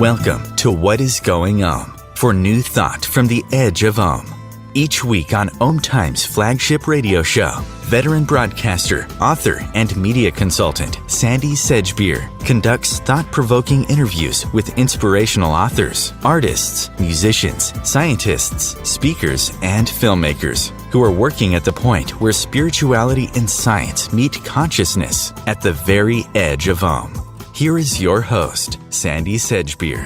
Welcome to What is Going for new thought from the edge of Each week on OmTimes' flagship radio show, veteran broadcaster, author, and media consultant Sandie Sedgbeer conducts thought-provoking interviews with inspirational authors, artists, musicians, scientists, speakers, and filmmakers who are working at the point where spirituality and science meet consciousness at the very edge of Here is your host, Sandie Sedgbeer.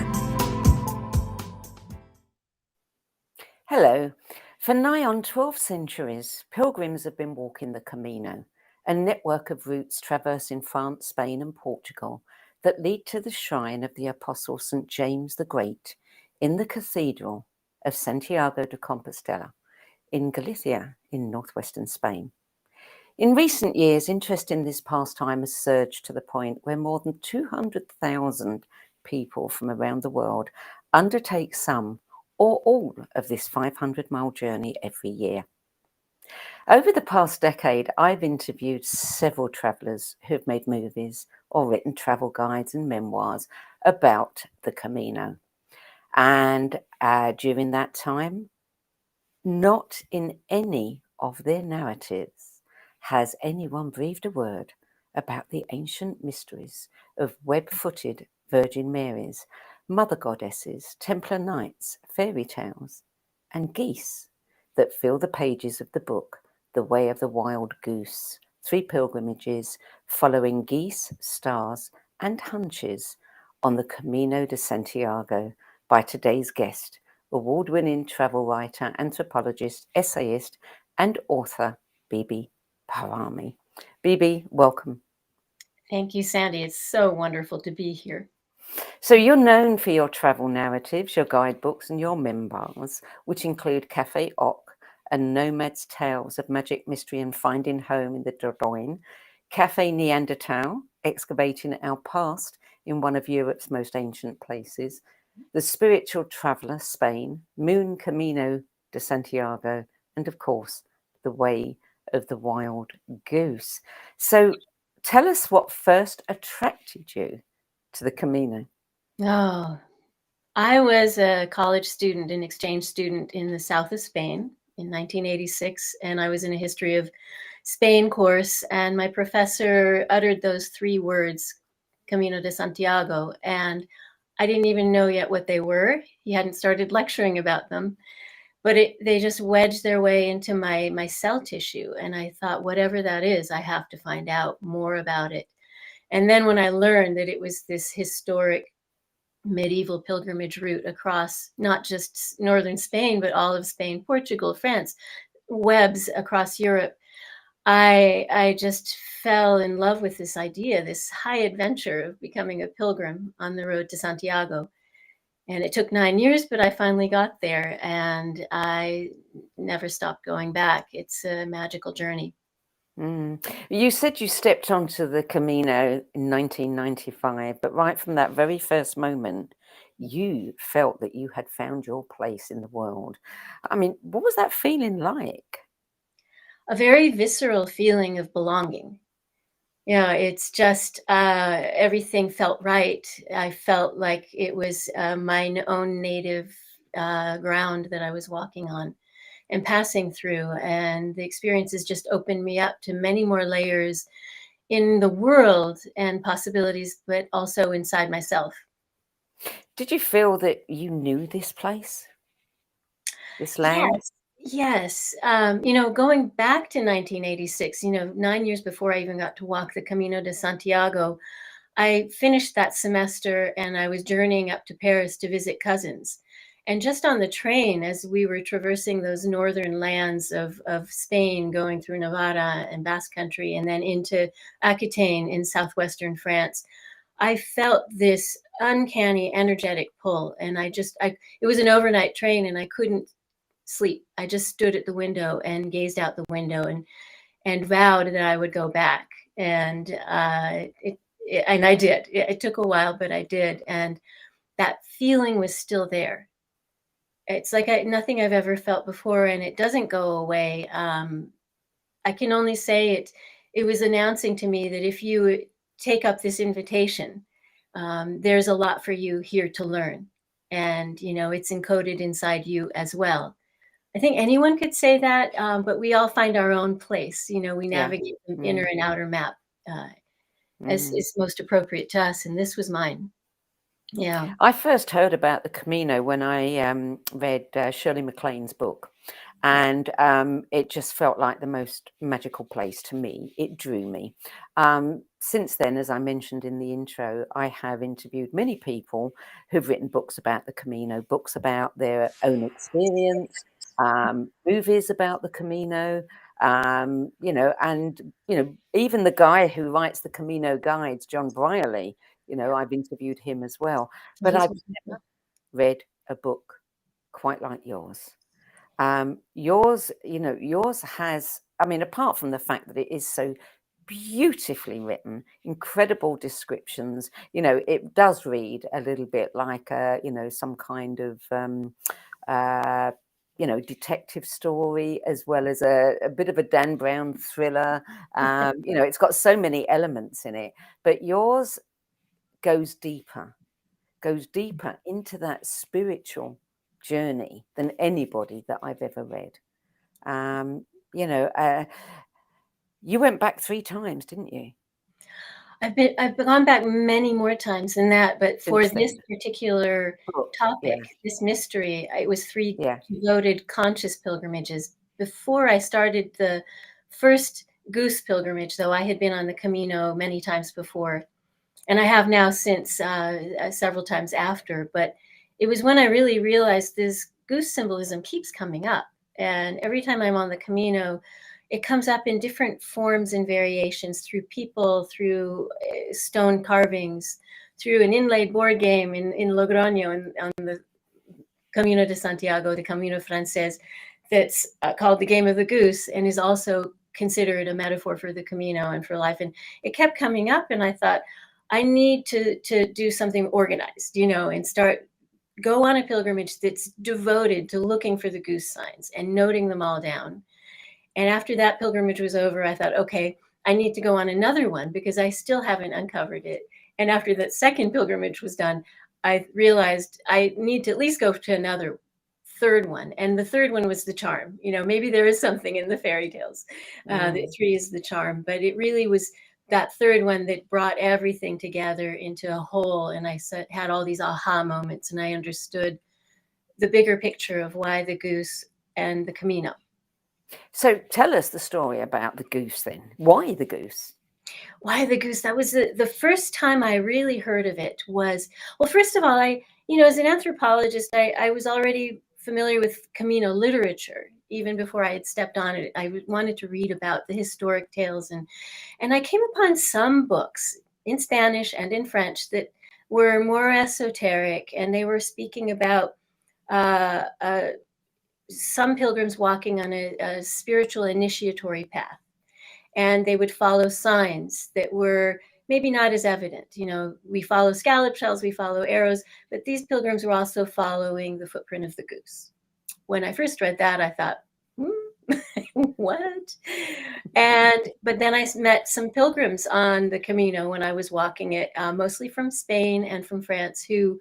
Hello. For nigh on 12 centuries, pilgrims have been walking the Camino, a network of routes traversing France, Spain and Portugal that lead to the shrine of the Apostle St. James the Great in the Cathedral of Santiago de Compostela in Galicia in northwestern Spain. In recent years, interest in this pastime has surged to the point where more than 200,000 people from around the world undertake some or all of this 500-mile journey every year. Over the past decade, I've interviewed several travellers who have made movies or written travel guides and memoirs about the Camino. And during that time, not in any of their narratives has anyone breathed a word about the ancient mysteries of web-footed Virgin Marys, mother goddesses, Templar Knights, fairy tales, and geese that fill the pages of the book, The Way of the Wild Goose, 3 pilgrimages following geese, stars, and hunches on the Camino de Santiago by today's guest, award-winning travel writer, anthropologist, essayist, and author, Beebe Bahrami. Beebe, welcome. Thank you, Sandie. It's so wonderful to be here. So you're known for your travel narratives, your guidebooks, and your memoirs, which include Café Oc and Nomad's Tales of Magic, Mystery, and Finding Home in the Dordogne, Café Neanderthal, Excavating Our Past in one of Europe's most ancient places, The Spiritual Traveller, Spain, Moon Camino de Santiago, and of course, The Way of the Wild Goose. So tell us what first attracted you to the Camino. Oh, I was a college student, an exchange student in the south of Spain in 1986, and I was in a history of Spain course, and my professor uttered those 3 words, Camino de Santiago, and I didn't even know yet what they were. He hadn't started lecturing about them, but they just wedged their way into my cell tissue, and I thought, whatever that is, I have to find out more about it. And then when I learned that it was this historic medieval pilgrimage route across not just northern Spain, but all of Spain, Portugal, France, webs across Europe, I just fell in love with this idea, this high adventure of becoming a pilgrim on the road to Santiago. And it took 9 years, but I finally got there and I never stopped going back. It's a magical journey. You said you stepped onto the Camino in 1995, but right from that very first moment, you felt that you had found your place in the world. I mean, what was that feeling like? A very visceral feeling of belonging. Yeah, it's just everything felt right. I felt like it was my own native ground that I was walking on and passing through. And the experiences just opened me up to many more layers in the world and possibilities, but also inside myself. Did you feel that you knew this place, this land? Yes. Going back to 1986, 9 years before I even got to walk the Camino de Santiago, I finished that semester and I was journeying up to Paris to visit cousins. And just on the train, as we were traversing those northern lands of Spain, going through Navarra and Basque Country, and then into Aquitaine in southwestern France, I felt this uncanny, energetic pull. And it was an overnight train and I couldn't sleep. I just stood at the window and gazed out the window and vowed that I would go back. And and I did. It took a while, but I did. And that feeling was still there. It's like nothing I've ever felt before, and it doesn't go away. I can only say it was announcing to me that if you take up this invitation, there's a lot for you here to learn. And, it's encoded inside you as well. I think anyone could say that, but we all find our own place. We Yeah. navigate the inner and outer map as Mm. is most appropriate to us. And this was mine. Yeah. I first heard about the Camino when I read Shirley MacLaine's book, and it just felt like the most magical place to me. It drew me. Since then, as I mentioned in the intro, I have interviewed many people who've written books about the Camino, books about their own experience, movies about the Camino, and even the guy who writes the Camino guides, John Brierley. I've interviewed him as well, but I've never read a book quite like yours. Yours has, apart from the fact that it is so beautifully written, incredible descriptions, it does read a little bit like some kind of detective story, as well as a bit of a Dan Brown thriller. It's got so many elements in it, but yours goes deeper into that spiritual journey than anybody that I've ever read. You went back 3 times, didn't you? I've gone back many more times than that, but for Since this then. particular topic, this mystery, it was 3 devoted conscious pilgrimages. Before I started the first Goose pilgrimage, though I had been on the Camino many times before, and I have now since several times after, but it was when I really realized this goose symbolism keeps coming up. And every time I'm on the Camino, it comes up in different forms and variations through people, through stone carvings, through an inlaid board game in Logroño on the Camino de Santiago, the Camino Frances, that's called the Game of the Goose, and is also considered a metaphor for the Camino and for life. And it kept coming up, and I thought, I need to do something organized, and go on a pilgrimage that's devoted to looking for the goose signs and noting them all down. And after that pilgrimage was over, I thought, okay, I need to go on another one because I still haven't uncovered it. And after that second pilgrimage was done, I realized I need to at least go to another third one. And the third one was the charm. Maybe there is something in the fairy tales that 3 is the charm, but it really was that third one that brought everything together into a whole. And I had all these aha moments, and I understood the bigger picture of why the goose and the Camino. So tell us the story about the goose then. Why the goose? Why the goose? That was the first time I really heard of it was, well, first of all, as an anthropologist, I was already familiar with Camino literature. Even before I had stepped on it, I wanted to read about the historic tales. And I came upon some books in Spanish and in French that were more esoteric, and they were speaking about some pilgrims walking on a spiritual initiatory path. And they would follow signs that were maybe not as evident. We follow scallop shells, we follow arrows, but these pilgrims were also following the footprint of the goose. When I first read that, I thought, what? But then I met some pilgrims on the Camino when I was walking it, mostly from Spain and from France, who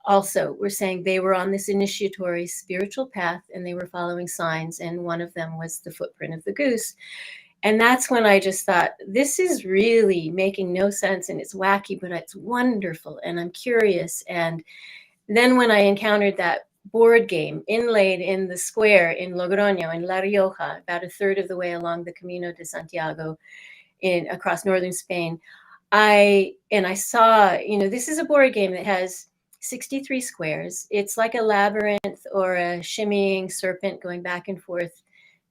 also were saying they were on this initiatory spiritual path and they were following signs. And one of them was the footprint of the goose. And that's when I just thought, this is really making no sense, and it's wacky, but it's wonderful, and I'm curious. And then when I encountered that board game inlaid in the square in Logroño, in La Rioja, about a third of the way along the Camino de Santiago across northern Spain, I saw, this is a board game that has 63 squares. It's like a labyrinth or a shimmying serpent going back and forth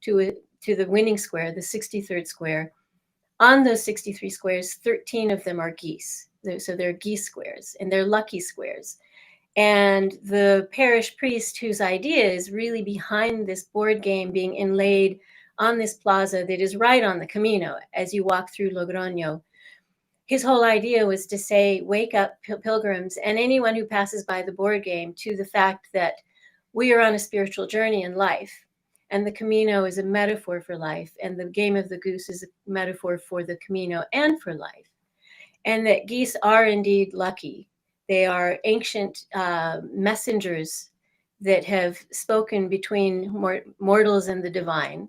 to the winning square, the 63rd square. On those 63 squares, 13 of them are geese. So they're geese squares, and they're lucky squares. And the parish priest, whose idea is really behind this board game being inlaid on this plaza that is right on the Camino as you walk through Logroño, his whole idea was to say, wake up pilgrims and anyone who passes by the board game to the fact that we are on a spiritual journey in life. And the Camino is a metaphor for life. And the game of the goose is a metaphor for the Camino and for life. and that geese are indeed lucky. They are ancient messengers that have spoken between mortals and the divine,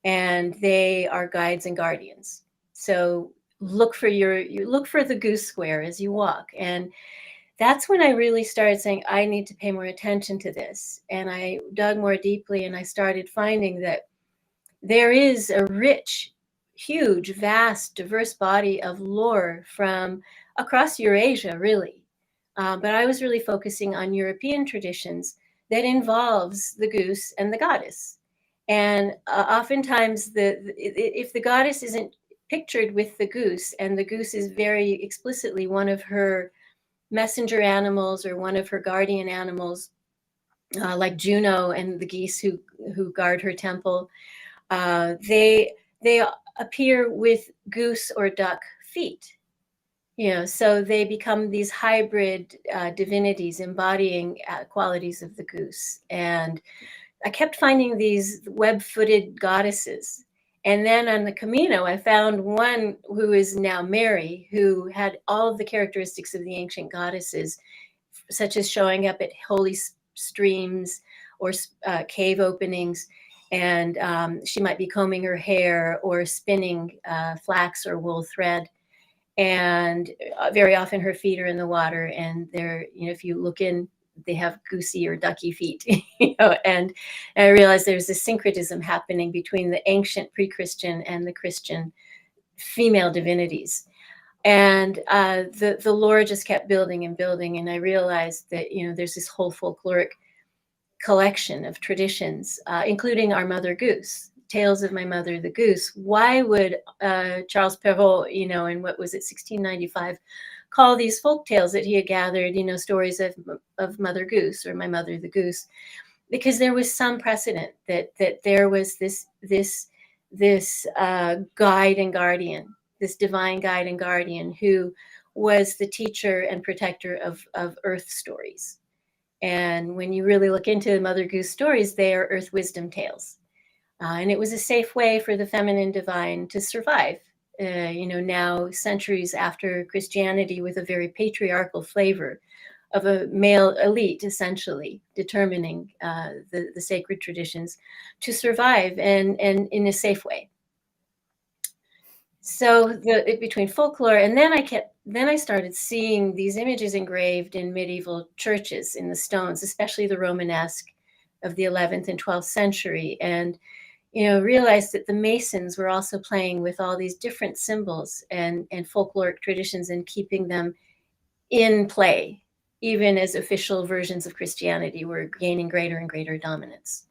and they are guides and guardians. So look for the goose square as you walk. And that's when I really started saying, I need to pay more attention to this. And I dug more deeply, and I started finding that there is a rich, huge, vast, diverse body of lore from across Eurasia, really. But I was really focusing on European traditions that involves the goose and the goddess. And oftentimes, if the goddess isn't pictured with the goose, and the goose is very explicitly one of her messenger animals or one of her guardian animals, like Juno and the geese who guard her temple, they appear with goose or duck feet. So they become these hybrid divinities embodying qualities of the goose. And I kept finding these web-footed goddesses. And then on the Camino, I found one who is now Mary, who had all of the characteristics of the ancient goddesses, such as showing up at holy streams or cave openings. And she might be combing her hair or spinning flax or wool thread. And very often her feet are in the water, and they're, if you look in, they have goosey or ducky feet, and I realized there's this syncretism happening between the ancient pre-Christian and the Christian female divinities. And the lore just kept building and building. And I realized that, there's this whole folkloric collection of traditions, including our mother goose, tales of my mother, the goose. Why would Charles Perrault, in what was it, 1695, call these folk tales that he had gathered, stories of Mother Goose or my mother, the goose? Because there was some precedent that there was this guide and guardian, this divine guide and guardian who was the teacher and protector of earth stories. And when you really look into the Mother Goose stories, they are earth wisdom tales. And it was a safe way for the feminine divine to survive, now centuries after Christianity, with a very patriarchal flavor of a male elite, essentially determining the sacred traditions to survive and in a safe way. So between folklore, and then I started seeing these images engraved in medieval churches in the stones, especially the Romanesque of the 11th and 12th century, and realized that the Masons were also playing with all these different symbols and folkloric traditions and keeping them in play, even as official versions of Christianity were gaining greater and greater dominance.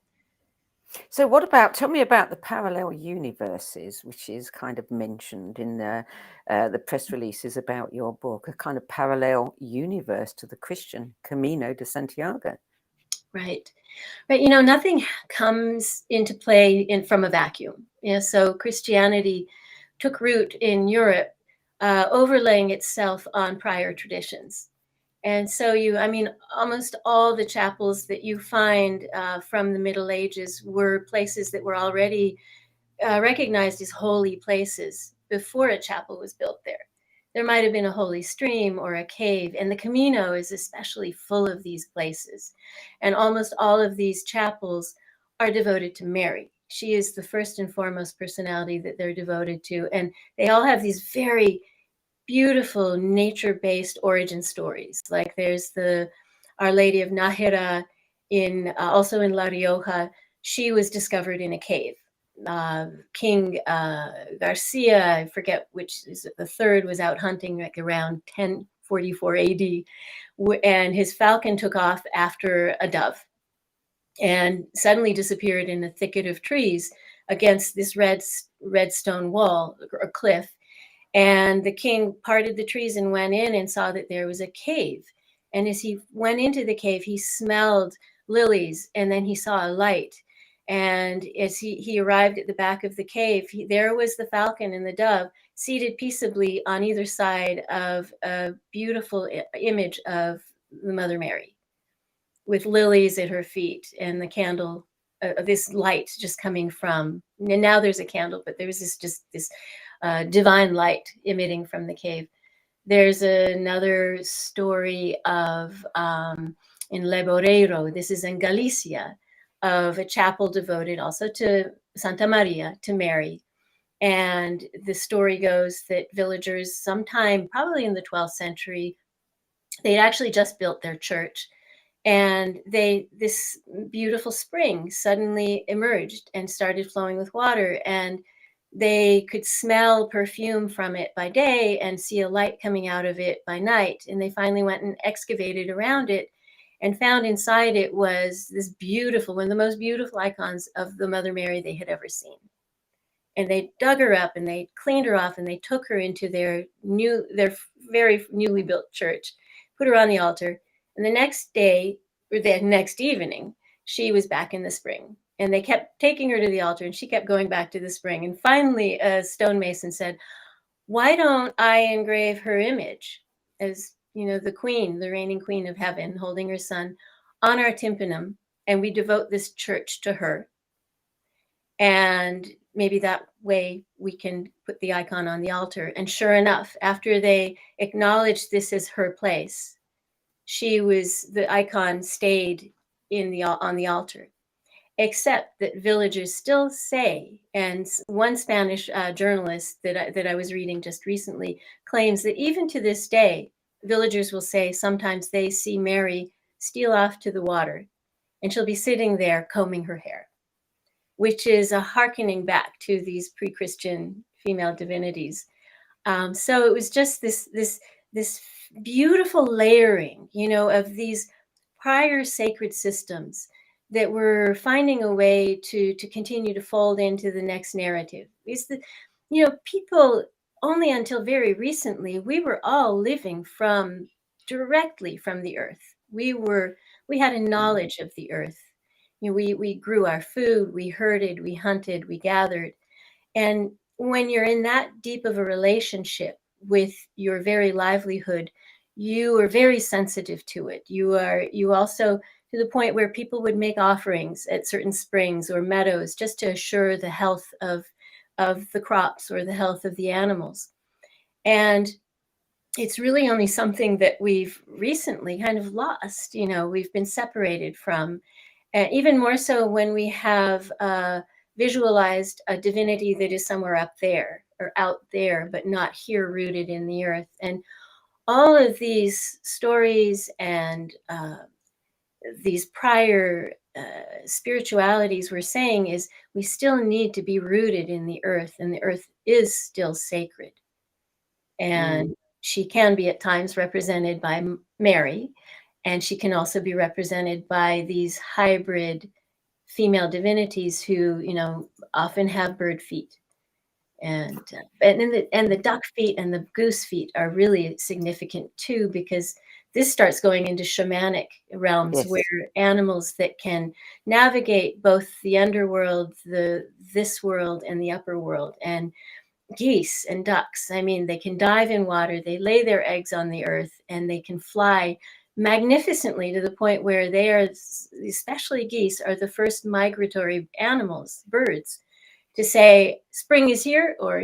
So tell me about the parallel universes, which is kind of mentioned in the press releases about your book, a kind of parallel universe to the Christian Camino de Santiago. Right. Nothing comes into play from a vacuum. So Christianity took root in Europe, overlaying itself on prior traditions. And so almost all the chapels that you find from the Middle Ages were places that were already recognized as holy places before a chapel was built there. There might have been a holy stream or a cave, and the Camino is especially full of these places. And almost all of these chapels are devoted to Mary. She is the first and foremost personality that they're devoted to. And they all have these very beautiful nature-based origin stories. Like there's the Our Lady of Nájera also in La Rioja. She was discovered in a cave. King Garcia, I forget which is the third, was out hunting like around 1044 AD, and his falcon took off after a dove and suddenly disappeared in a thicket of trees against this red stone wall or cliff. And the king parted the trees and went in and saw that there was a cave. And as he went into the cave, he smelled lilies, and then he saw a light. And as he arrived at the back of the cave, there was the falcon and the dove seated peaceably on either side of a beautiful image of the Mother Mary, with lilies at her feet and the candle, this light just coming from. And now there's a candle, but there was this divine light emitting from the cave. There's another story of in Leboreiro, this is in Galicia, of a chapel devoted also to Santa Maria, to Mary. And the story goes that villagers, sometime probably in the 12th century, they'd actually just built their church, and this beautiful spring suddenly emerged and started flowing with water, and they could smell perfume from it by day and see a light coming out of it by night. And they finally went and excavated around it and found inside it was this beautiful, one of the most beautiful icons of the Mother Mary they had ever seen. And they dug her up and they cleaned her off and they took her into their very newly built church, put her on the altar. And the next day, or the next evening, she was back in the spring. And they kept taking her to the altar and she kept going back to the spring. And finally, a stonemason said, why don't I engrave her image as, the queen, the reigning queen of heaven, holding her son on our tympanum, and we devote this church to her. And maybe that way we can put the icon on the altar. And sure enough, after they acknowledged this as her place, the icon stayed on the altar. Except that villagers still say, and one Spanish journalist that I was reading just recently claims that even to this day, villagers will say sometimes they see Mary steal off to the water and she'll be sitting there combing her hair, which is a hearkening back to these pre-Christian female divinities. So it was just this beautiful layering, of these prior sacred systems that were finding a way to continue to fold into the next narrative. People only until very recently, we were all living directly from the earth. We had a knowledge of the earth. We grew our food, we herded, we hunted, we gathered. And when you're in that deep of a relationship with your very livelihood, you are very sensitive to it. You also, to the point where people would make offerings at certain springs or meadows just to assure the health of the crops or the health of the animals. And it's really only something that we've recently kind of lost, we've been separated from. Even more so when we have visualized a divinity that is somewhere up there or out there, but not here rooted in the earth. And all of these stories and these prior spiritualities we're saying is we still need to be rooted in the earth, and the earth is still sacred. And she can be at times represented by Mary, and she can also be represented by these hybrid female divinities who, often have bird feet. And the duck feet and the goose feet are really significant too, because this starts going into shamanic realms. Yes. Where animals that can navigate both the underworld, this world, and the upper world. And geese and ducks, they can dive in water, they lay their eggs on the earth, and they can fly magnificently to the point where they are, especially geese, are the first migratory animals, birds, to say spring is here, or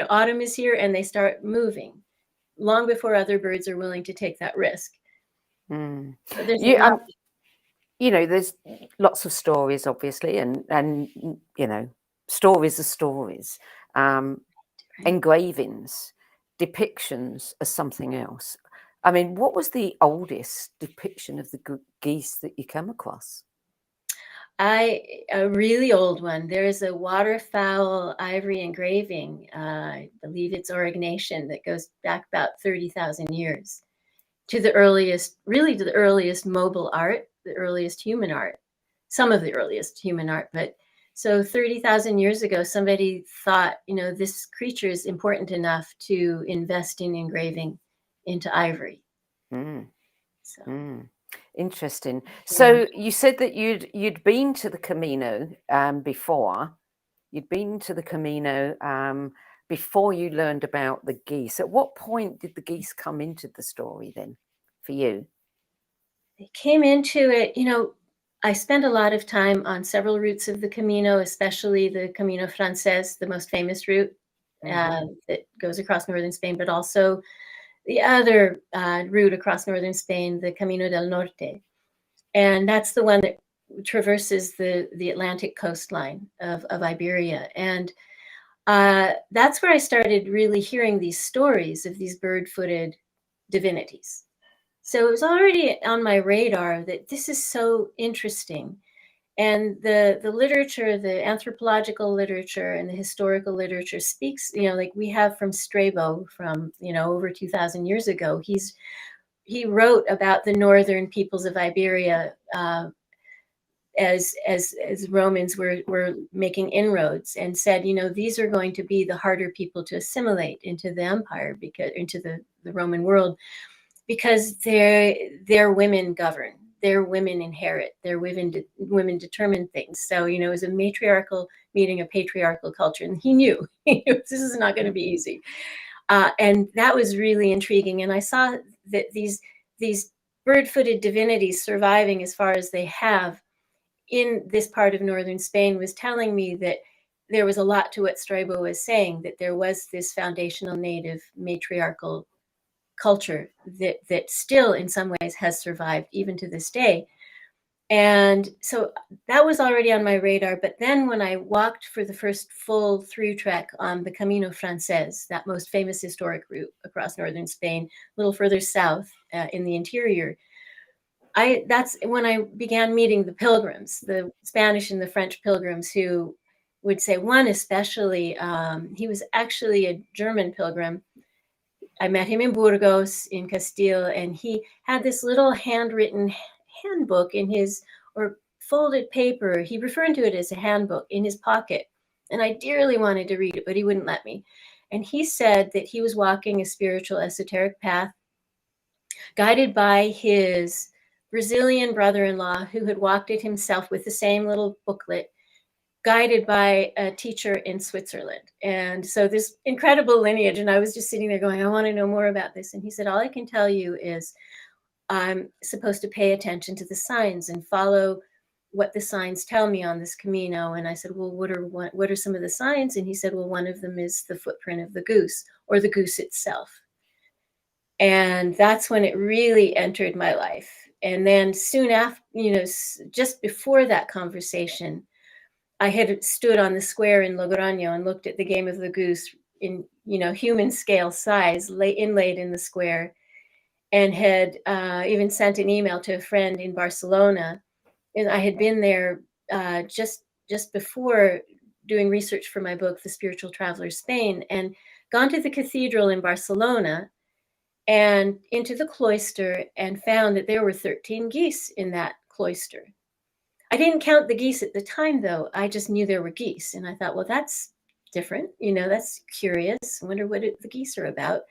autumn is here, and they start moving long before other birds are willing to take that risk. So there's lots of stories, obviously, and stories are stories. Engravings, depictions are something else. What was the oldest depiction of the geese that you come across? A really old one. There is a waterfowl ivory engraving, I believe it's Aurignacian, that goes back about 30,000 years to the earliest mobile art, the earliest human art, some of the earliest human art. But so 30,000 years ago, somebody thought, this creature is important enough to invest in engraving into ivory. Interesting. So you said that you'd been to the Camino before. You'd been to the Camino before you learned about the geese. At what point did the geese come into the story then for you? They came into it, I spent a lot of time on several routes of the Camino, especially the Camino Frances, the most famous route, that goes across northern Spain, but also the other route across northern Spain, the Camino del Norte. And that's the one that traverses the Atlantic coastline of Iberia. And that's where I started really hearing these stories of these bird-footed divinities. So it was already on my radar that this is so interesting. And the literature, the anthropological literature and the historical literature speaks, like we have from Strabo from, over 2,000 years ago. He wrote about the northern peoples of Iberia as Romans were making inroads, and said, these are going to be the harder people to assimilate into the empire, because into the Roman world, because their women govern, their women inherit, their women determine things. So, it was a matriarchal meeting a patriarchal culture, and he knew this is not going to be easy. And that was really intriguing. And I saw that these bird-footed divinities surviving as far as they have in this part of northern Spain was telling me that there was a lot to what Strabo was saying, that there was this foundational native matriarchal culture that still in some ways has survived even to this day. And so that was already on my radar. But then when I walked for the first full through trek on the Camino Frances, that most famous historic route across northern Spain, a little further south in the interior, that's when I began meeting the pilgrims, the Spanish and the French pilgrims, who would say, one especially, he was actually a German pilgrim. I met him in Burgos in Castile, and he had this little handwritten handbook or folded paper. He referred to it as a handbook in his pocket. And I dearly wanted to read it, but he wouldn't let me. And he said that he was walking a spiritual esoteric path, guided by his Brazilian brother-in-law, who had walked it himself with the same little booklet, guided by a teacher in Switzerland. And so this incredible lineage, and I was just sitting there going, I want to know more about this. And he said, all I can tell you is I'm supposed to pay attention to the signs and follow what the signs tell me on this Camino. And I said, well, what are some of the signs? And he said, well, one of them is the footprint of the goose, or the goose itself. And that's when it really entered my life. And then soon after, just before that conversation, I had stood on the square in Logroño and looked at the game of the goose in, human scale size, inlaid in the square, and had even sent an email to a friend in Barcelona. And I had been there just before doing research for my book, The Spiritual Traveler Spain, and gone to the Cathedral in Barcelona and into the cloister, and found that there were 13 geese in that cloister. I didn't count the geese at the time, though. I just knew there were geese. And I thought, well, that's different. That's curious. I wonder what the geese are about.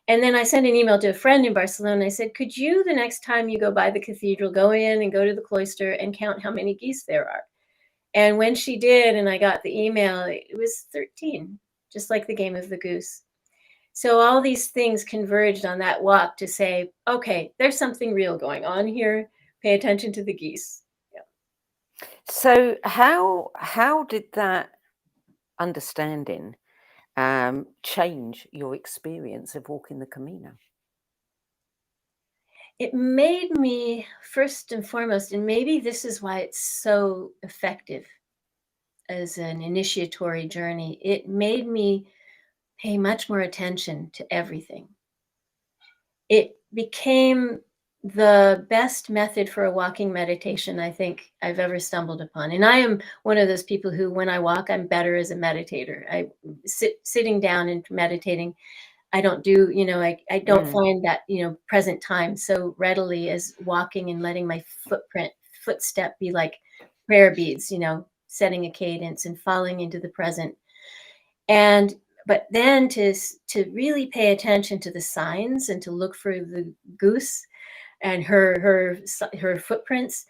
And then I sent an email to a friend in Barcelona. I said, could you, the next time you go by the cathedral, go in and go to the cloister and count how many geese there are? And when she did, and I got the email, it was 13, just like the game of the goose. So all these things converged on that walk to say, okay, there's something real going on here. Pay attention to the geese. So how did that understanding change your experience of walking the Camino? It made me, first and foremost, and maybe this is why it's so effective as an initiatory journey, it made me pay much more attention to everything. It became the best method for a walking meditation I think I've ever stumbled upon. And I am one of those people who, when I walk, I'm better as a meditator. I sitting down and meditating, I don't do, I don't find that, present time so readily as walking and letting my footstep be like prayer beads, setting a cadence and falling into the present. But then to really pay attention to the signs and to look for the goose and her footprints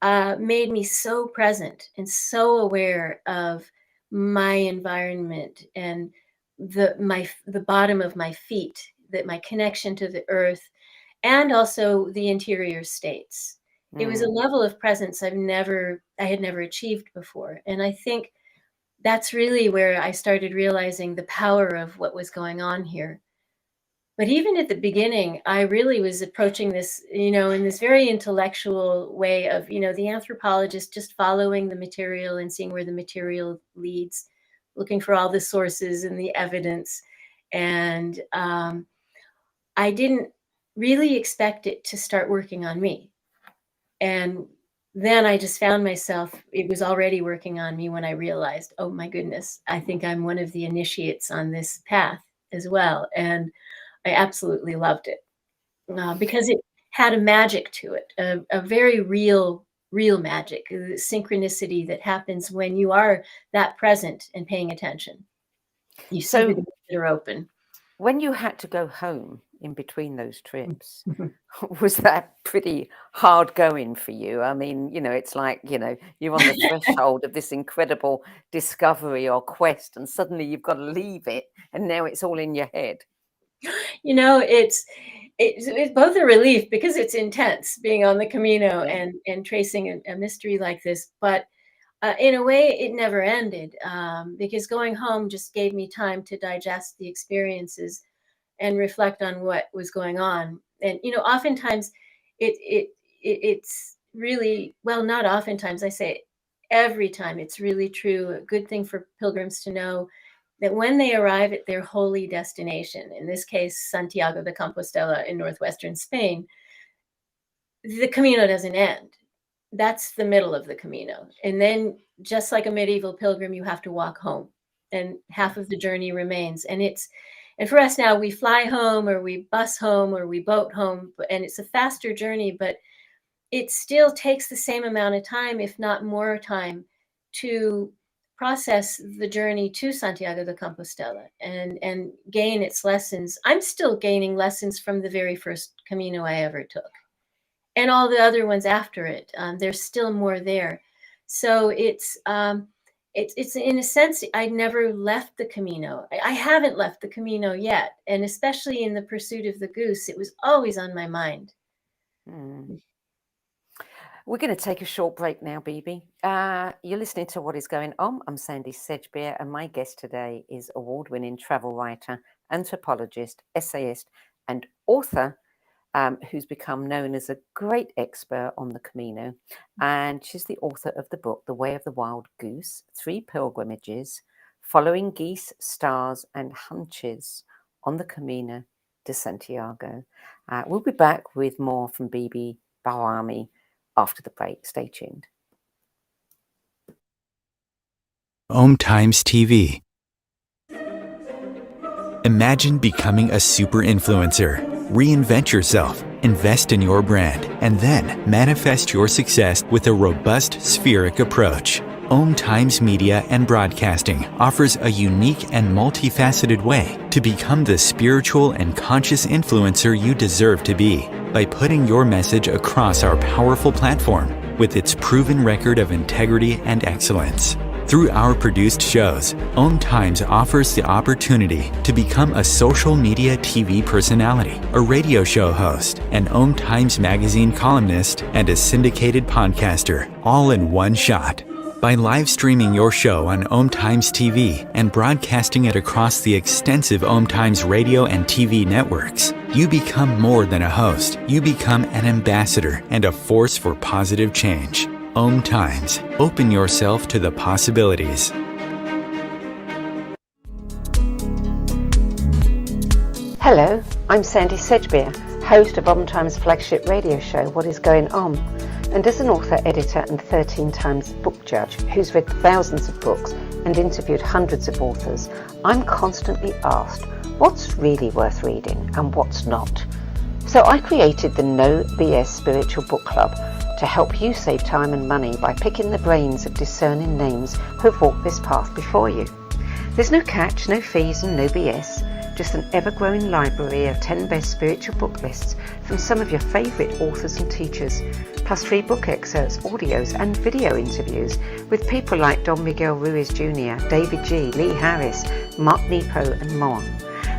made me so present and so aware of my environment and the bottom of my feet, that my connection to the earth, and also the interior states. It was a level of presence I had never achieved before. And I think that's really where I started realizing the power of what was going on here. But even at the beginning, I really was approaching this, in this very intellectual way of, the anthropologist just following the material and seeing where the material leads, looking for all the sources and the evidence. And I didn't really expect it to start working on me. And then I just found myself, it was already working on me when I realized, oh my goodness, I think I'm one of the initiates on this path as well. And I absolutely loved it because it had a magic to it, a very real magic, synchronicity that happens when you are that present and paying attention. You see the doors that are open. When you had to go home in between those trips, was that pretty hard going for you? I mean, it's like, you're on the threshold of this incredible discovery or quest, and suddenly you've got to leave it, and now it's all in your head. It's both a relief because it's intense being on the Camino and tracing a mystery like this, but in a way it never ended because going home just gave me time to digest the experiences and reflect on what was going on. And oftentimes it's really, well, not oftentimes, I say every time, it's really true, a good thing for pilgrims to know that when they arrive at their holy destination, in this case, Santiago de Compostela in northwestern Spain, the Camino doesn't end. That's the middle of the Camino. And then, just like a medieval pilgrim, you have to walk home, and half of the journey remains. And for us now, we fly home, or we bus home, or we boat home, and it's a faster journey, but it still takes the same amount of time, if not more time, to process the journey to Santiago de Compostela and gain its lessons. I'm still gaining lessons from the very first Camino I ever took, and all the other ones after it. There's still more there. So it's in a sense, I never left the Camino. I haven't left the Camino yet. And especially in the pursuit of the goose, it was always on my mind. We're going to take a short break now, Beebe. You're listening to What Is Going On. I'm Sandie Sedgbeer, and my guest today is award-winning travel writer, anthropologist, essayist, and author, who's become known as a great expert on the Camino. And she's the author of the book, The Way of the Wild Goose, 3 Pilgrimages, Following Geese, Stars, and Hunches on the Camino de Santiago. We'll be back with more from Beebe Bahrami after the break. Stay tuned. OmTimes TV. Imagine becoming a super influencer. Reinvent yourself, invest in your brand, and then manifest your success with a robust spheric approach. OmTimes Media and Broadcasting offers a unique and multifaceted way to become the spiritual and conscious influencer you deserve to be by putting your message across our powerful platform with its proven record of integrity and excellence. Through our produced shows, OmTimes offers the opportunity to become a social media TV personality, a radio show host, an OmTimes magazine columnist, and a syndicated podcaster, all in one shot. By live streaming your show on OmTimes TV and broadcasting it across the extensive OmTimes radio and TV networks, you become more than a host. You become an ambassador and a force for positive change. OmTimes. Open yourself to the possibilities. Hello, I'm Sandie Sedgbeer, host of OmTimes' flagship radio show, What Is Going On? And as an author, editor, and 13 times book judge who's read thousands of books and interviewed hundreds of authors, I'm constantly asked what's really worth reading and what's not. So I created the No BS Spiritual Book Club to help you save time and money by picking the brains of discerning names who have walked this path before you. There's no catch, no fees, and no BS. Just an ever-growing library of 10 best spiritual book lists from some of your favourite authors and teachers, plus free book excerpts, audios and video interviews with people like Don Miguel Ruiz Jr., David G., Lee Harris, Mark Nepo and more.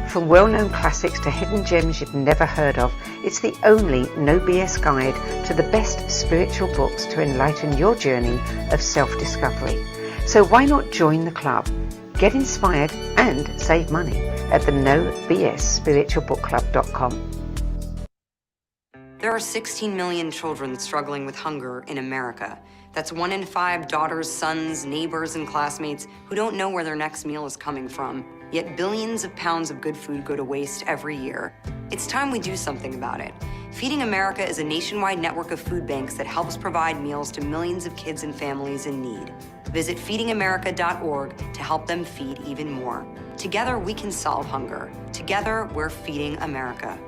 From well-known classics to hidden gems you've never heard of, it's the only no BS guide to the best spiritual books to enlighten your journey of self-discovery. So why not join the club? Get inspired and save money at the nobsspiritualbookclub.com. There are 16 million children struggling with hunger in America. That's 1 in 5 daughters, sons, neighbors, and classmates who don't know where their next meal is coming from. Yet billions of pounds of good food go to waste every year. It's time we do something about it. Feeding America is a nationwide network of food banks that helps provide meals to millions of kids and families in need. Visit feedingamerica.org to help them feed even more. Together, we can solve hunger. Together, we're feeding America.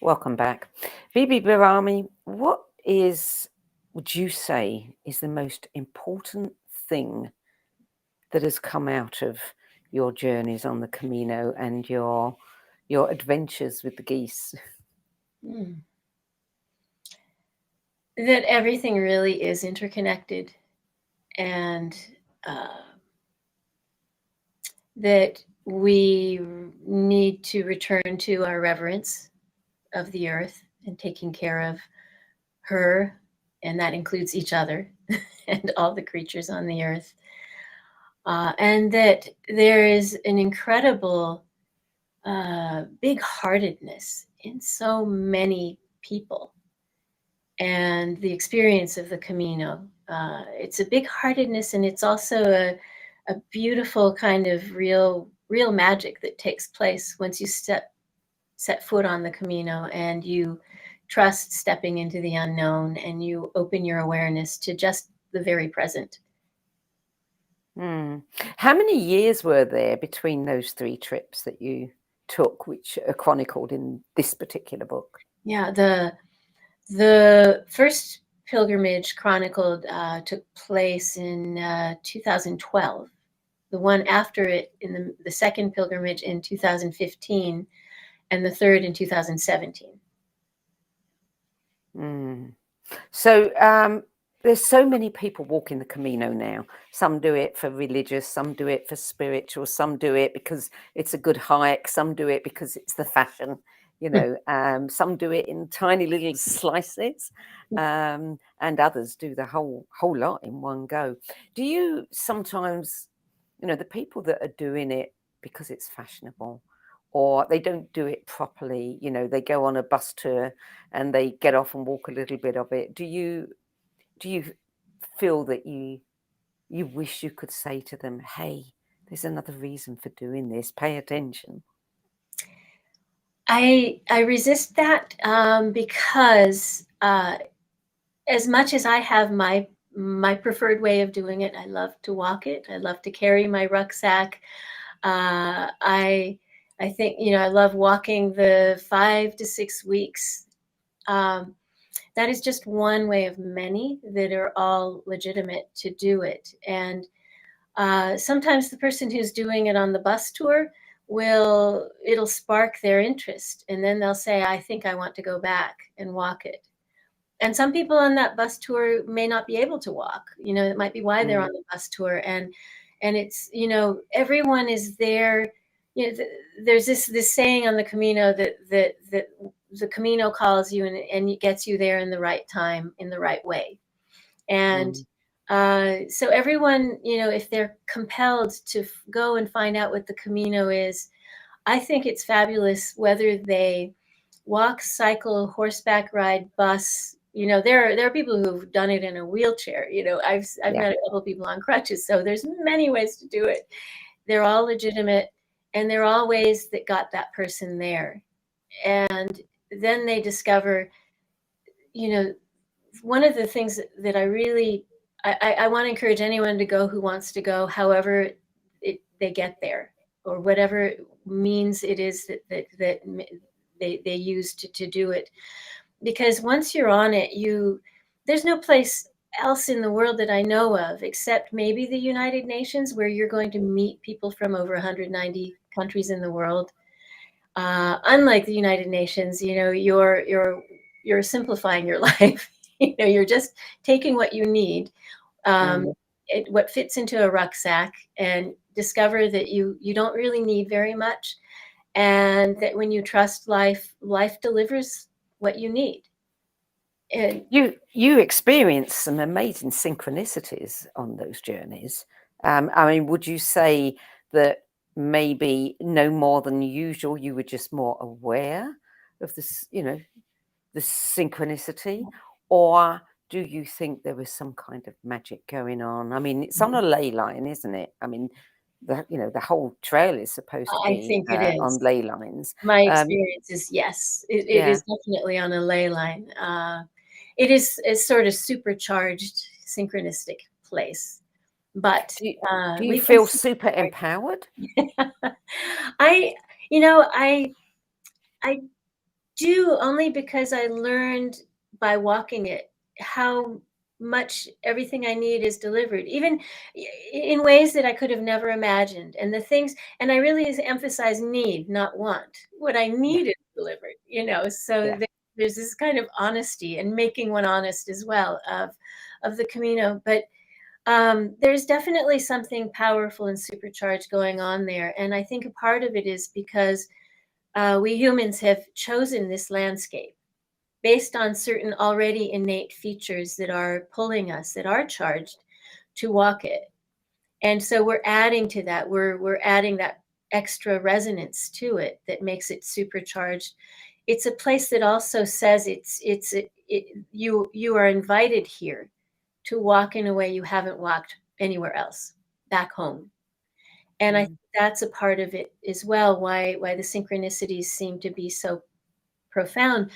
Welcome back. Beebe Bahrami, what would you say is the most important thing that has come out of your journeys on the Camino and your adventures with the geese? That everything really is interconnected, and that we need to return to our reverence of the earth and taking care of her, and that includes each other and all the creatures on the earth. And that there is an incredible big-heartedness in so many people. And the experience of the Camino, it's a big-heartedness, and it's also a beautiful kind of real magic that takes place once you set foot on the Camino and you trust stepping into the unknown and you open your awareness to just the very present. How many years were there between those 3 trips that you took, which are chronicled in this particular book? Yeah, the first pilgrimage chronicled took place in 2012. The one after it, in the second pilgrimage, in 2015, and the third in 2017. So there's so many people walking the Camino now. Some do it for religious, some do it for spiritual, some do it because it's a good hike, some do it because it's the fashion, some do it in tiny little slices, and others do the whole lot in one go. Do you sometimes, the people that are doing it because it's fashionable, or they don't do it properly, they go on a bus tour and they get off and walk a little bit of it. Do you feel that you wish you could say to them, hey, there's another reason for doing this, pay attention? I resist that because as much as I have my preferred way of doing it, I love to walk it. I love to carry my rucksack. I think, I love walking the 5 to 6 weeks. That is just one way of many that are all legitimate to do it. And sometimes the person who's doing it on the bus tour it'll spark their interest. And then they'll say, I think I want to go back and walk it. And some people on that bus tour may not be able to walk. It might be why they're on the bus tour. And it's, everyone is there. There's this saying on the Camino that the Camino calls you and it gets you there in the right time, in the right way. And so everyone, if they're compelled to go and find out what the Camino is, I think it's fabulous whether they walk, cycle, horseback ride, bus. There are people who've done it in a wheelchair. I've met a couple of people on crutches. So there's many ways to do it. They're all legitimate, and they're all ways that got that person there. And then they discover, one of the things that I really, I want to encourage anyone to go who wants to go, however they get there, or whatever means it is that they use to do it. Because once you're on it, there's no place else in the world that I know of, except maybe the United Nations, where you're going to meet people from over 190 countries in the world. Unlike the United Nations, you're simplifying your life. You're just taking what you need, what fits into a rucksack, and discover that you don't really need very much, and that when you trust life delivers what you need. You experienced some amazing synchronicities on those journeys. I mean, would you say that maybe no more than usual, you were just more aware of this, the synchronicity, or do you think there was some kind of magic going on? I mean, it's on a ley line, isn't it? I mean, the whole trail is supposed to I be think it is. on ley lines. My experience is, yes, it is definitely on a ley line. It is a sort of supercharged synchronistic place, but Do you we can feel see. super empowered? I, you know, I do, only because I learned by walking it how much everything I need is delivered, even in ways that I could have never imagined. And the things, and I really emphasize need, not want. What I Yeah, need is delivered, So yeah. there's this kind of honesty, and making one honest as well, of the Camino. But there's definitely something powerful and supercharged going on there. And I think a part of it is because we humans have chosen this landscape based on certain already innate features that are pulling us, that are charged to walk it. And so we're adding to that. We're adding that extra resonance to it that makes it supercharged. It's a place that also says you are invited here to walk in a way you haven't walked anywhere else, back home. And I think that's a part of it as well, why the synchronicities seem to be so profound.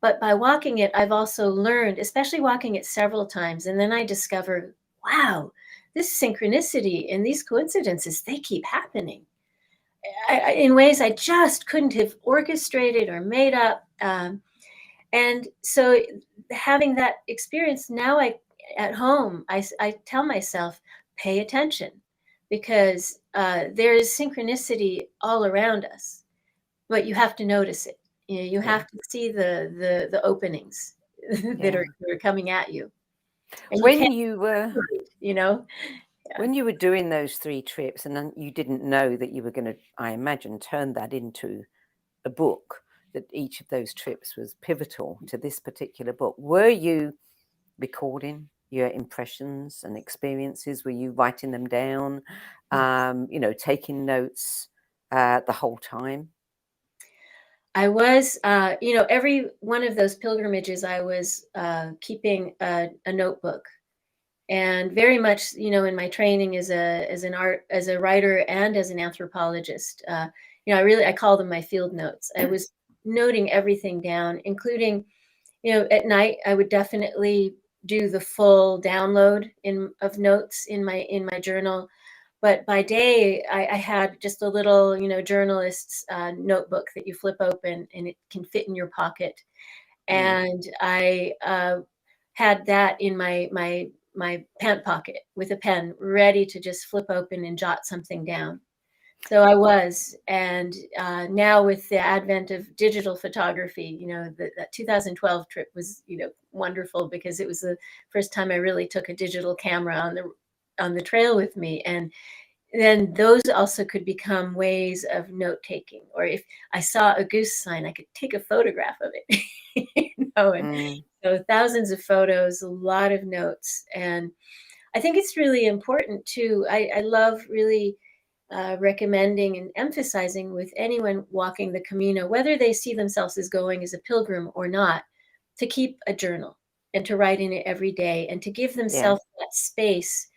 But by walking it, I've also learned, especially walking it several times, and then I discover, wow, this synchronicity and these coincidences, they keep happening in ways I just couldn't have orchestrated or made up. And so having that experience, now at home, I tell myself, pay attention, because there is synchronicity all around us, but you have to notice it. You Yeah, have to see the openings that yeah. are coming at you, and you When can't, you were you know. Yeah. when you were doing those 3 trips, and then you didn't know that you were gonna, I imagine, turn that into a book, that each of those trips was pivotal to this particular book. Were you recording your impressions and experiences? Were you writing them down, taking notes, the whole time? I was, every one of those pilgrimages, I was keeping a notebook, and very much, in my training as a writer and as an anthropologist, I call them my field notes. I was noting everything down, including, at night I would definitely do the full download of notes in my journal. But by day, I had just a little, journalist's notebook that you flip open and it can fit in your pocket. Mm. And I had that in my pant pocket with a pen, ready to just flip open and jot something down. So I was, and now with the advent of digital photography, that 2012 trip was, wonderful, because it was the first time I really took a digital camera on the trail with me. And then those also could become ways of note taking. Or if I saw a goose sign, I could take a photograph of it. And Mm. so thousands of photos, a lot of notes. And I think it's really important too. I love really recommending and emphasizing with anyone walking the Camino, whether they see themselves as going as a pilgrim or not, to keep a journal and to write in it every day, and to give Yeah, themselves that space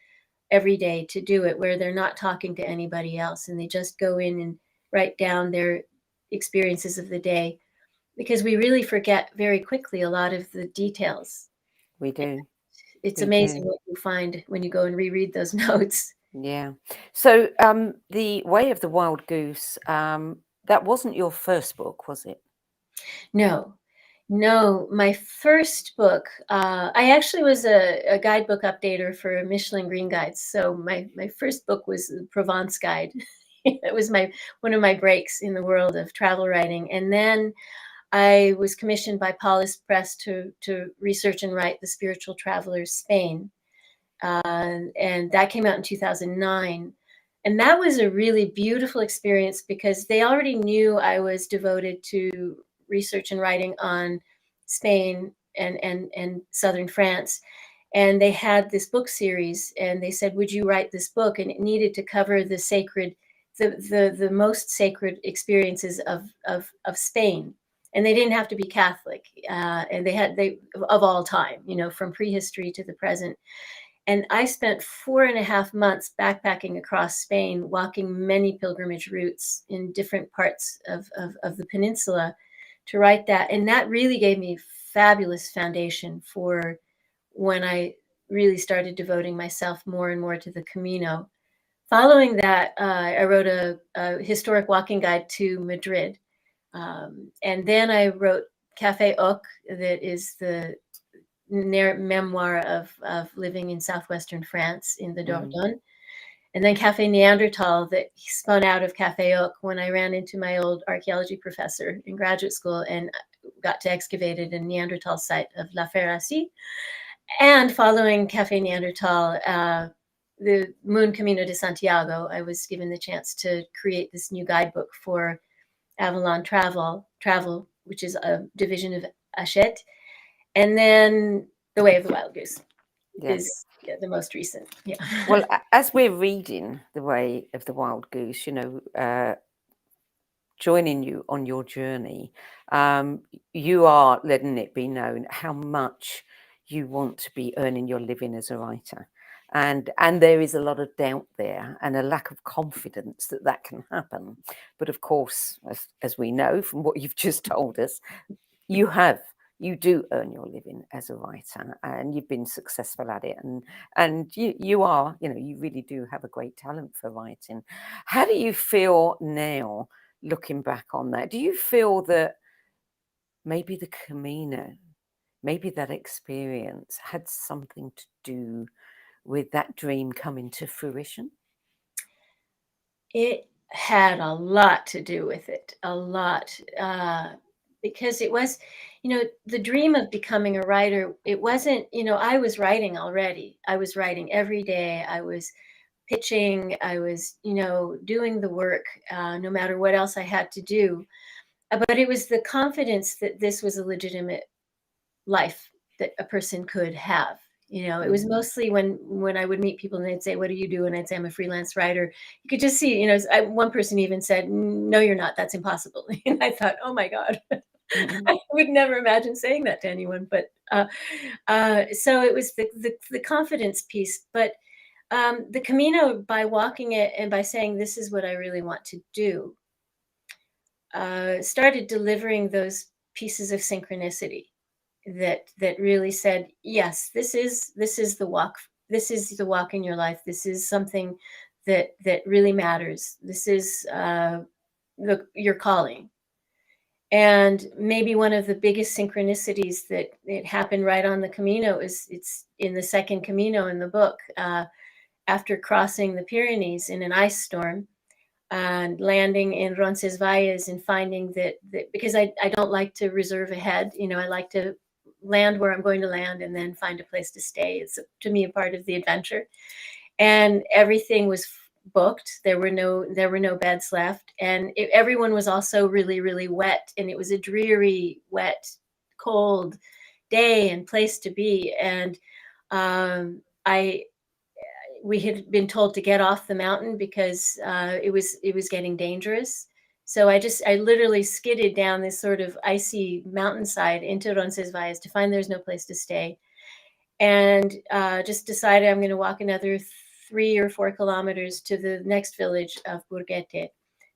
every day to do it, where they're not talking to anybody else and they just go in and write down their experiences of the day, because we really forget very quickly a lot of the details. we do. It's We amazing do. what you find when you go and reread those notes. Yeah. So, The Way of the Wild Goose, that wasn't your first book, was it? No, no, my first book, I actually was a guidebook updater for Michelin Green Guides. So my first book was the Provence Guide. It was one of my breaks in the world of travel writing. And then I was commissioned by Paulus Press to research and write The Spiritual Traveler's Spain. And that came out in 2009. And that was a really beautiful experience, because they already knew I was devoted to research and writing on Spain and southern France. And they had this book series, and they said, would you write this book? And it needed to cover the sacred, the most sacred experiences of Spain. And they didn't have to be Catholic. And they of all time, from prehistory to the present. And I spent 4.5 months backpacking across Spain, walking many pilgrimage routes in different parts of the peninsula to write that. And that really gave me fabulous foundation for when I really started devoting myself more and more to the Camino. Following that, I wrote a historic walking guide to Madrid. And then I wrote Café Oc, that is the memoir of living in southwestern France in the Dordogne. And then Café Neanderthal, that spun out of Café Oc when I ran into my old archaeology professor in graduate school and got to excavate a Neanderthal site of La Ferracie. And following Café Neanderthal, the Moon Camino de Santiago, I was given the chance to create this new guidebook for Avalon Travel, which is a division of Hachette. And then The Way of the Wild Goose is the most recent. Yeah. Well, as we're reading The Way of the Wild Goose, joining you on your journey, you are letting it be known how much you want to be earning your living as a writer. And there is a lot of doubt there and a lack of confidence that can happen. But of course, as we know from what you've just told us, you do earn your living as a writer, and you've been successful at it. And you are, you really do have a great talent for writing. How do you feel now, looking back on that? Do you feel that maybe the Camino, maybe that experience had something to do with that dream coming to fruition? It had a lot to do with it, a lot, because it was, the dream of becoming a writer. It wasn't, I was writing already. I was writing every day. I was pitching. I was, doing the work, no matter what else I had to do. But it was the confidence that this was a legitimate life that a person could have. It was mostly when I would meet people and they'd say, "What do you do?" And I'd say, "I'm a freelance writer." You could just see, one person even said, "No, you're not. That's impossible." And I thought, "Oh my God." I would never imagine saying that to anyone. But so it was the confidence piece. But the Camino, by walking it and by saying, "This is what I really want to do," started delivering those pieces of synchronicity that really said, yes, this is the walk. This is the walk in your life. This is something that really matters. This is your calling. And maybe one of the biggest synchronicities that it happened right on the Camino is it's in the second Camino in the book, after crossing the Pyrenees in an ice storm and landing in Roncesvalles and finding that because I don't like to reserve ahead, I like to land where I'm going to land and then find a place to stay. It's, to me, a part of the adventure. And everything was booked. There were no beds left, and everyone was also really, really wet. And it was a dreary, wet, cold day and place to be. And we had been told to get off the mountain because it was getting dangerous. So I literally skidded down this sort of icy mountainside into Roncesvalles to find there's no place to stay, and just decided I'm going to walk another 3 or 4 kilometers to the next village of Burguete.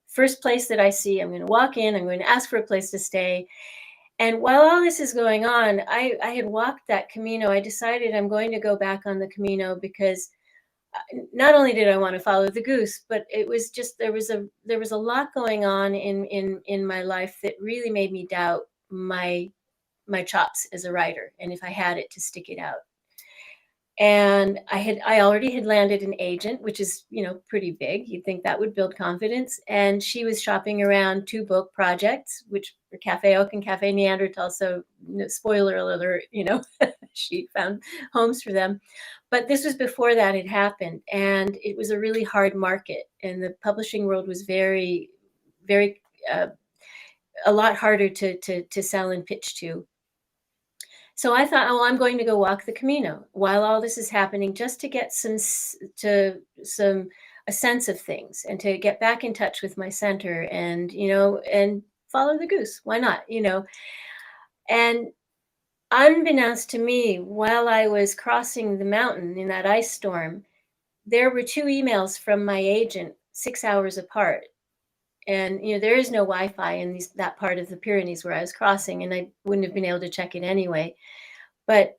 First place that I see, I'm going to walk in, I'm going to ask for a place to stay. And while all this is going on, I had walked that Camino. I decided I'm going to go back on the Camino because not only did I want to follow the goose, but it was just there was a lot going on in my life that really made me doubt my chops as a writer, and if I had it to stick it out. And I already had landed an agent, which is pretty big. You'd think that would build confidence. And she was shopping around 2 book projects, which were Café Oc and Café Neanderthal. So spoiler alert, she found homes for them. But this was before that had happened, and it was a really hard market, and the publishing world was very, very a lot harder to sell and pitch to. So I thought, oh, I'm going to go walk the Camino while all this is happening, just to get a sense of things and to get back in touch with my center and, and follow the goose. Why not? And unbeknownst to me, while I was crossing the mountain in that ice storm, there were 2 emails from my agent 6 hours apart. And, there is no Wi-Fi in that part of the Pyrenees where I was crossing, and I wouldn't have been able to check it anyway. But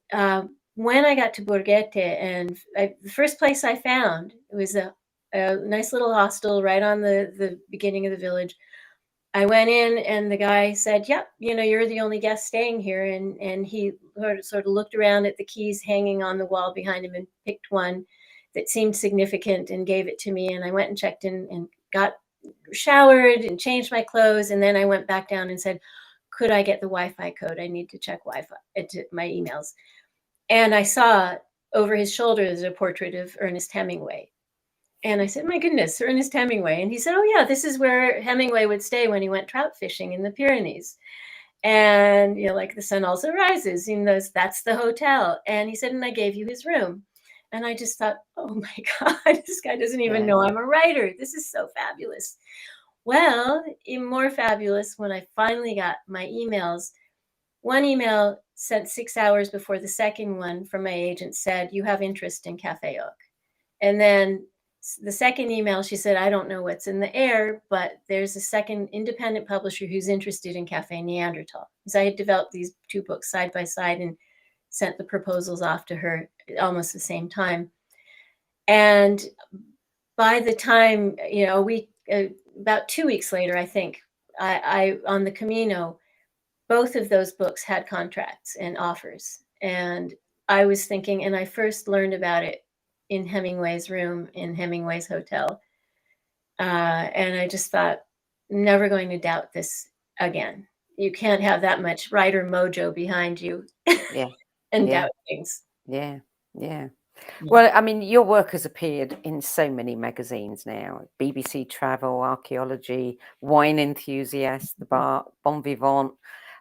when I got to Borghete, and the first place I found, it was a nice little hostel right on the beginning of the village. I went in, and the guy said, "Yep, you're the only guest staying here." And he sort of looked around at the keys hanging on the wall behind him and picked one that seemed significant and gave it to me. And I went and checked in and got showered and changed my clothes. And then I went back down and said, could I get the Wi-Fi code? I need to check Wi-Fi into my emails. And I saw over his shoulder, there's a portrait of Ernest Hemingway. And I said, my goodness, Ernest Hemingway. And he said, oh yeah, this is where Hemingway would stay when he went trout fishing in the Pyrenees. And, like the sun also rises, that's the hotel. And he said, and I gave you his room. And I just thought, oh my God, this guy doesn't even know I'm a writer. This is so fabulous. Well, even more fabulous when I finally got my emails. One email sent 6 hours before the second one from my agent said, you have interest in Café Oak. And then the second email, she said, I don't know what's in the air, but there's a second independent publisher who's interested in Café Neanderthal. Because I had developed these 2 books side by side and sent the proposals off to her almost the same time. And by the time, about 2 weeks later, I think, I on the Camino, both of those books had contracts and offers. And I was thinking, and I first learned about it in Hemingway's room in Hemingway's hotel. And I just thought, never going to doubt this again. You can't have that much writer mojo behind you and doubt things. Yeah. Well, I mean, your work has appeared in so many magazines now: BBC Travel, Archaeology, Wine Enthusiast, The Bon Vivant,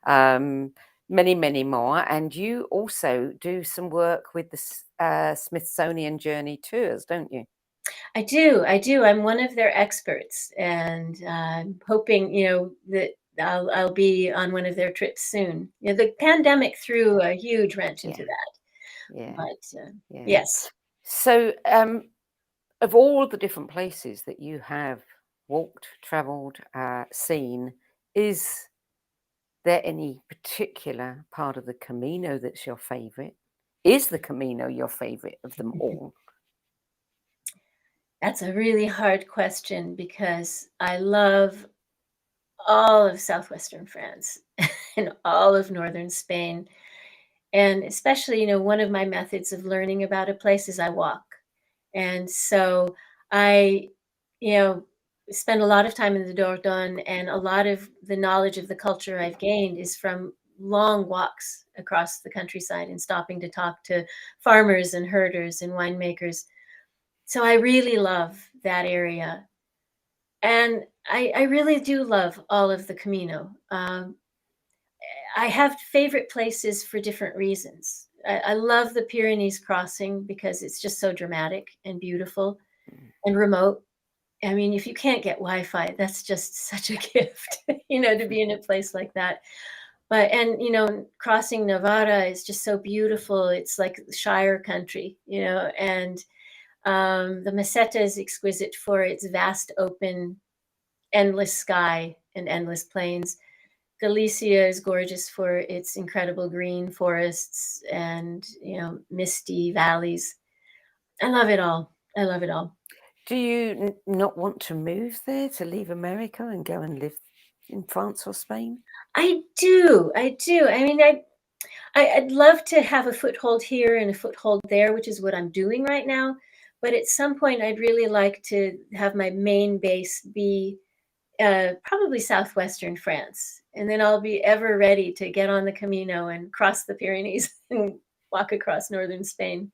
many, many more. And you also do some work with the Smithsonian Journey Tours, don't you? I do. I'm one of their experts, and I'm hoping, that I'll be on one of their trips soon. The pandemic threw a huge wrench into that. But yes. So, of all the different places that you have walked, traveled, seen, is there any particular part of the Camino that's your favorite? Is the Camino your favorite of them all? That's a really hard question because I love all of southwestern France and all of northern Spain. And especially, one of my methods of learning about a place is I walk. And so I, spend a lot of time in the Dordogne, and a lot of the knowledge of the culture I've gained is from long walks across the countryside and stopping to talk to farmers and herders and winemakers. So I really love that area. And I really do love all of the Camino. I have favorite places for different reasons. I love the Pyrenees crossing because it's just so dramatic and beautiful and remote. I mean, if you can't get Wi-Fi, that's just such a gift, to be in a place like that. But, and, crossing Navarra is just so beautiful. It's like Shire country, and the Meseta is exquisite for its vast, open, endless sky and endless plains. Galicia is gorgeous for its incredible green forests and, misty valleys. I love it all. Do you not want to move there, to leave America and go and live in France or Spain? I do. I mean, I'd love to have a foothold here and a foothold there, which is what I'm doing right now. But at some point, I'd really like to have my main base be probably southwestern France. And then I'll be ever ready to get on the Camino and cross the Pyrenees and walk across northern Spain.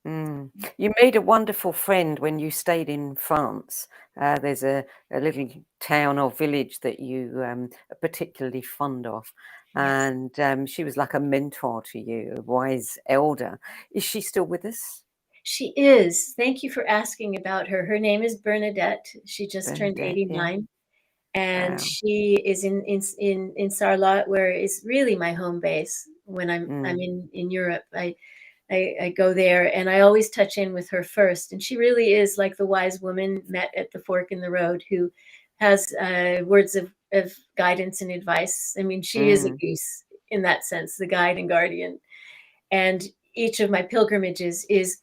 You made a wonderful friend when you stayed in France. There's a little town or village that you are particularly fond of. Yes. and she was like a mentor to you, a wise elder. Is she still with us? She is. Thank you for asking about her. Her name is Bernadette. She just turned Bernadette, yeah. 89, and Wow. she is in Sarlat, where is really my home base when I'm in Europe. I go there, and I always touch in with her first. And she really is like the wise woman met at the fork in the road who has words of guidance and advice. I mean, she is a Mm. goose in that sense, the guide and guardian. And each of my pilgrimages is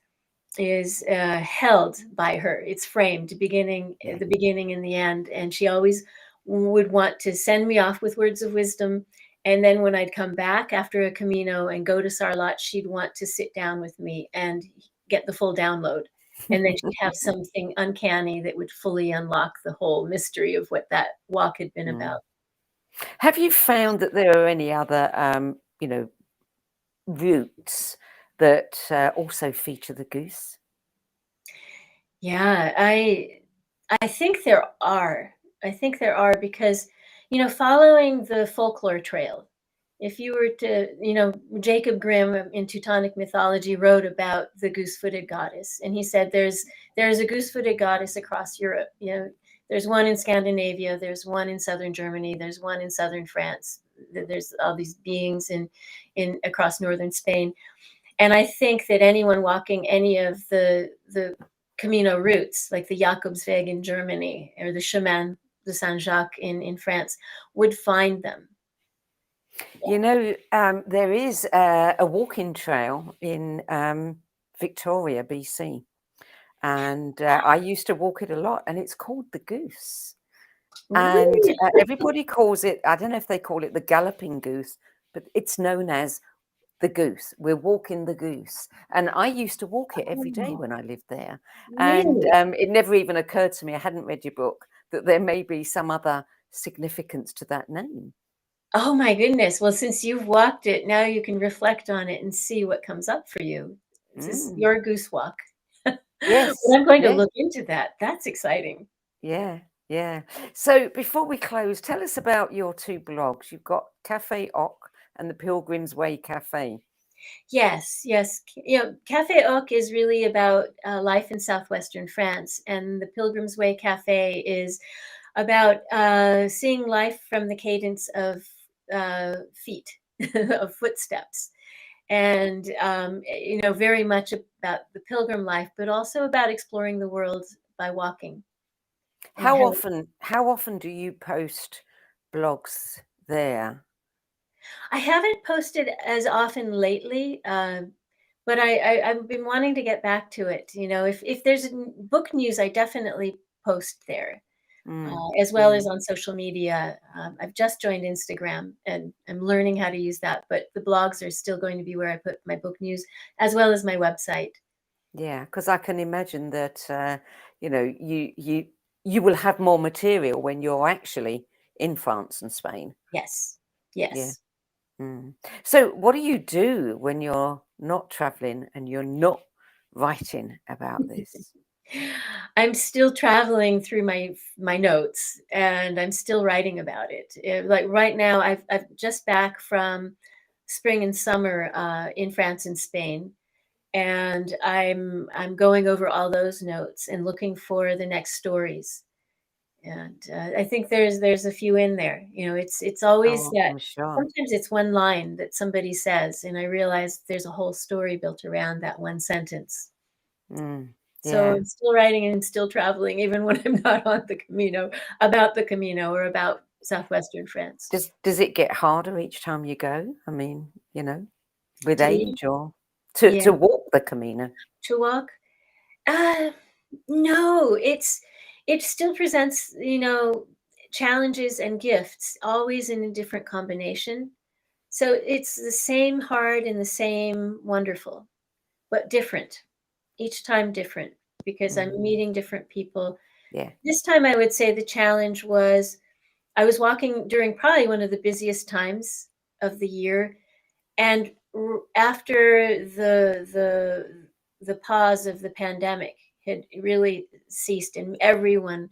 held by her. It's framed, beginning Yeah. the beginning and the end. And she always would want to send me off with words of wisdom. And then when I'd come back after a Camino and go to Sarlat, she'd want to sit down with me and get the full download. And then she'd have something uncanny that would fully unlock the whole mystery of what that walk had been about. Have you found that there are any other, routes that also feature the goose? Yeah, I think there are. I think there are because, following the folklore trail, if you were to, Jacob Grimm in Teutonic mythology wrote about the goose-footed goddess, and he said there's a goose-footed goddess across Europe. There's one in Scandinavia, there's one in southern Germany, there's one in southern France. There's all these beings in across northern Spain. And I think that anyone walking any of the Camino routes, like the Jakobsweg in Germany or the Chemin de Saint-Jacques in France, would find them. There is a walking trail in Victoria, BC, and I used to walk it a lot, and it's called the Goose. And Really? everybody calls it, I don't know if they call it the Galloping Goose, but it's known as the Goose. We're walking the Goose. And I used to walk it every day Oh, when I lived there. And really? it never even occurred to me, I hadn't read your book, that there may be some other significance to that name. Oh my goodness. Well, since you've walked it, now you can reflect on it and see what comes up for you. This is Mm. your goose walk. Yes. Well, I'm going to Yeah. look into that. That's exciting. Yeah. Yeah. So before we close, tell us about your two blogs. You've got Cafe Oc and the Pilgrim's Way Cafe. Yes, yes. Café Oc is really about life in southwestern France, and the Pilgrim's Way Cafe is about seeing life from the cadence of feet, of footsteps, and very much about the pilgrim life, but also about exploring the world by walking. And How often do you post blogs there? I haven't posted as often lately, but I've been wanting to get back to it. If there's book news, I definitely post there, Mm, as well as mm. on social media. I've just joined Instagram and I'm learning how to use that, but the blogs are still going to be where I put my book news, as well as my website. Yeah, because I can imagine that you will have more material when you're actually in France and Spain. Yes, Yeah. yes. Mm. So what do you do when you're not traveling and you're not writing about this? I'm still traveling through my notes, and I'm still writing about it. Like right now, I've just back from spring and summer in France and Spain, and I'm going over all those notes and looking for the next stories. And I think there's a few in there. It's always Oh, that. I'm sure. Sometimes it's one line that somebody says, and I realize there's a whole story built around that one sentence. Mm, So yeah. I'm still writing and still traveling even when I'm not on the Camino, about the Camino or about southwestern France. Does it get harder each time you go? I mean, with To be age or to Yeah, to walk the Camino? to walk? Uh, no, it still presents, challenges and gifts, always in a different combination. So it's the same hard and the same wonderful, but different. Each time different because I'm Mm, meeting different people. yeah. This time I would say the challenge was I was walking during probably one of the busiest times of the year, and after the pause of the pandemic had really ceased, and everyone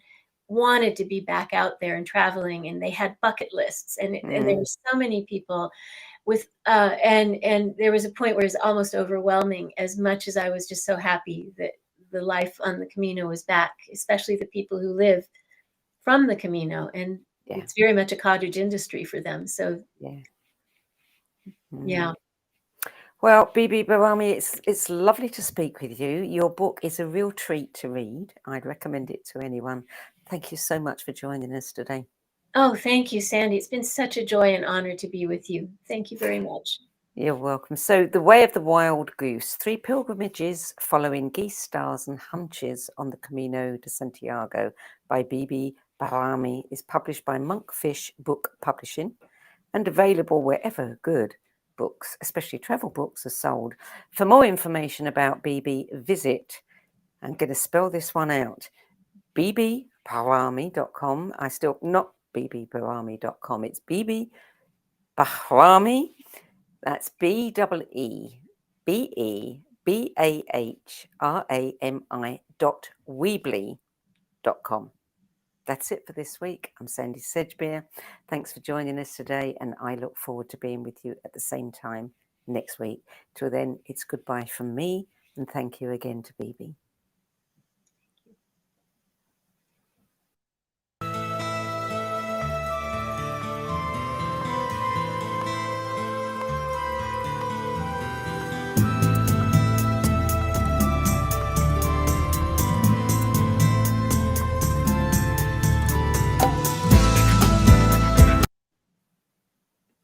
wanted to be back out there and traveling, and they had bucket lists, and there were so many people with and there was a point where it was almost overwhelming, as much as I was just so happy that the life on the Camino was back, especially the people who live from the Camino, and it's very much a cottage industry for them. So yeah. Well, Beebe Bahrami, it's lovely to speak with you. Your book is a real treat to read. I'd recommend it to anyone. Thank you so much for joining us today. Oh, thank you, Sandie. It's been such a joy and honor to be with you. Thank you very much. You're welcome. So, The Way of the Wild Goose, 3 pilgrimages following geese, stars and hunches on the Camino de Santiago by Beebe Bahrami is published by Monkfish Book Publishing and available wherever good books, especially travel books, are sold. For more information about Beebe, visit, I'm going to spell this one out, beebebahrami.com. I still, not beebebahrami.com, it's Beebe Bahrami. That's BEEBEBAHRAMI.weebly.com. That's it for this week. I'm Sandie Sedgbeer. Thanks for joining us today, and I look forward to being with you at the same time next week. Till then, it's goodbye from me, and thank you again to Beebe.